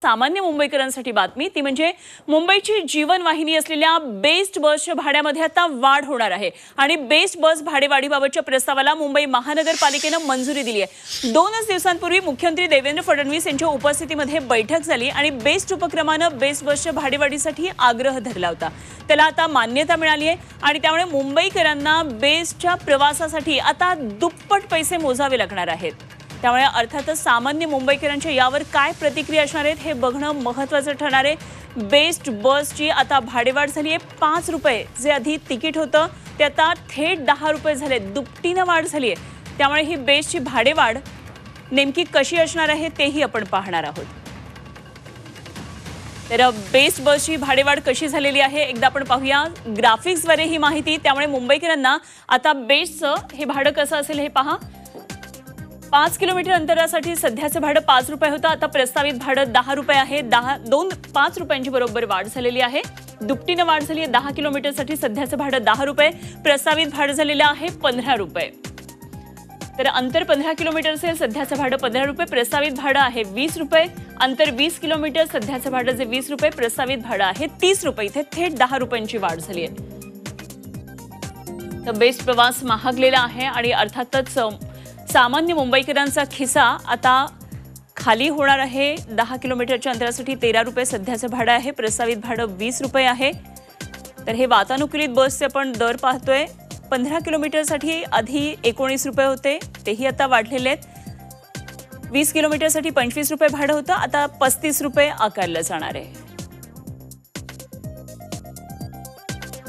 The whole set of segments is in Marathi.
सामान्य मुंबईकरांसाठी बातमी ती म्हणजे मुंबईची जीवनवाहिनी असलेल्या बेस्ट बसच्या भाड्यामध्ये आता वाढ होणार आहे आणि बेस्ट बस भाडेवाढीबाबतच्या प्रस्तावाला मुंबई महानगरपालिकेनं मंजुरी दिली आहे। 2 दिवसांपूर्वी मुख्यमंत्री देवेंद्र फडणवीस यांच्या उपस्थितीमध्ये बैठक झाली आणि बेस्ट उपक्रमानं बेस्ट बसच्या भाडेवाढीसाठी आग्रह धरला होता। त्याला आता मान्यता मिळाली आहे आणि त्यामुळे मुंबईकरांना बेस्टच्या प्रवासासाठी आता दुप्पट पैसे मोजावे लागणार आहेत। त्यामुळे अर्थातच सामान्य मुंबईकरांच्या यावर काय प्रतिक्रिया असणार आहेत हे बघणं महत्त्वाचं ठरणार आहे। बेस्ट बसची आता भाडेवाढ झाली आहे 5 रुपये, जे आधी तिकीट होतं ते आता थेट 10 रुपये झाले, दुपटीनं वाढ झाली आहे। त्यामुळे ही बेस्टची भाडेवाढ नेमकी कशी असणार आहे तेही आपण पाहणार आहोत। तर बेस्ट बसची भाडेवाढ कशी झालेली आहे एकदा आपण पाहूया ग्राफिक्सद्वारे ही माहिती। त्यामुळे मुंबईकरांना आता बेस्टचं हे भाडं कसं असेल हे पहा। 5 किलोमीटर अंतरासाठी सध्याचं भाडं 5 रुपये होतं, आता प्रस्तावित भाडं 10 रुपये आहे। 5 रुपयांची बरोबर वाढ झालेली आहे, दुपटीनं वाढ झाली आहे। 10 किलोमीटरसाठी सध्याचं भाडं 10 रुपये, प्रस्तावित भाडं झालेलं आहे 15 रुपये। तर अंतर 15 किलोमीटर असेल, सध्याचं भाडं 15 रुपये, प्रस्तावित भाडं आहे 20 रुपये। अंतर 20 किलोमीटर, सध्याचं भाडं जे 20 रुपये, प्रस्तावित भाडं आहे 30 रुपये। इथे थेट 10 रुपयांची वाढ झाली आहे। तर बेस्ट प्रवास महागलेला आहे आणि अर्थातच सामान्य मुंबईकरांचा खिसा आता खाली होणार आहे। 10 किलोमीटरच्या अंतरासाठी 13 रुपये सध्याचं भाडं आहे, प्रस्तावित भाडं 20 रुपये आहे। तर हे वातानुकूलित बसचे आपण दर पाहतोय। 15 किलोमीटरसाठी आधी 19 रुपये होते, तेही आता वाढलेले आहेत। 20 किलोमीटरसाठी 25 रुपये भाडं होतं, आता 35 रुपये आकारलं जाणार आहे।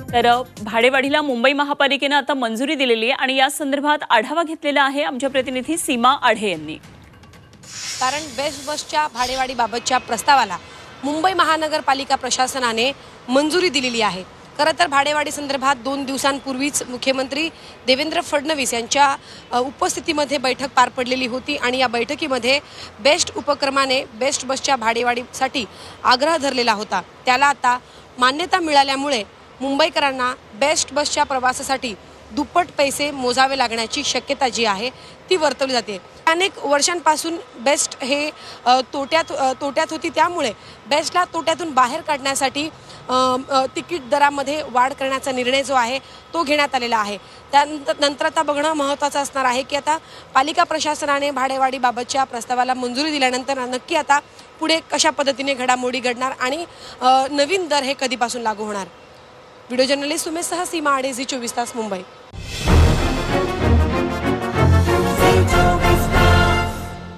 तर भाडेवाढीला मुंबई महापालिकेनं आता मंजुरी दिलेली आहे आणि या संदर्भात आढावा घेतलेला आहे आमच्या प्रतिनिधी सीमा आढे यांनी। कारण बेस्ट बसच्या भाडेवाढीबाबतच्या प्रस्तावाला मुंबई महानगरपालिका प्रशासनाने मंजुरी दिलेली आहे। खरं तर भाडेवाढी संदर्भात 2 दिवसांपूर्वीच मुख्यमंत्री देवेंद्र फडणवीस यांच्या उपस्थितीमध्ये बैठक पार पडलेली होती आणि या बैठकीमध्ये बेस्ट उपक्रमाने बेस्ट बसच्या भाडेवाढीसाठी आग्रह धरलेला होता। त्याला आता मान्यता मिळाल्यामुळे मुंबईकरांना बेस्ट बसच्या प्रवासासाठी दुप्पट पैसे मोजावे लागण्याची शक्यता जी आहे ती वर्तवली जाते। अनेक वर्षांपासून बेस्ट हे तोट्यात होती, त्यामुळे बेस्टला तोट्यातून बाहेर काढण्यासाठी तिकीट दरामध्ये वाढ करण्याचा निर्णय जो आहे तो घेण्यात आलेला आहे। त्यानंतर आता बघणं महत्त्वाचं असणार आहे की आता पालिका प्रशासनाने भाडेवाढीबाबतच्या प्रस्तावाला मंजुरी दिल्यानंतर नक्की आता पुढे कशा पद्धतीने घडामोडी घडणार आणि नवीन दर हे कधीपासून लागू होणार। व्हिडिओ जर्नलिस्ट सुमेशसह सीमा आढे, झी 24 तास, मुंबई।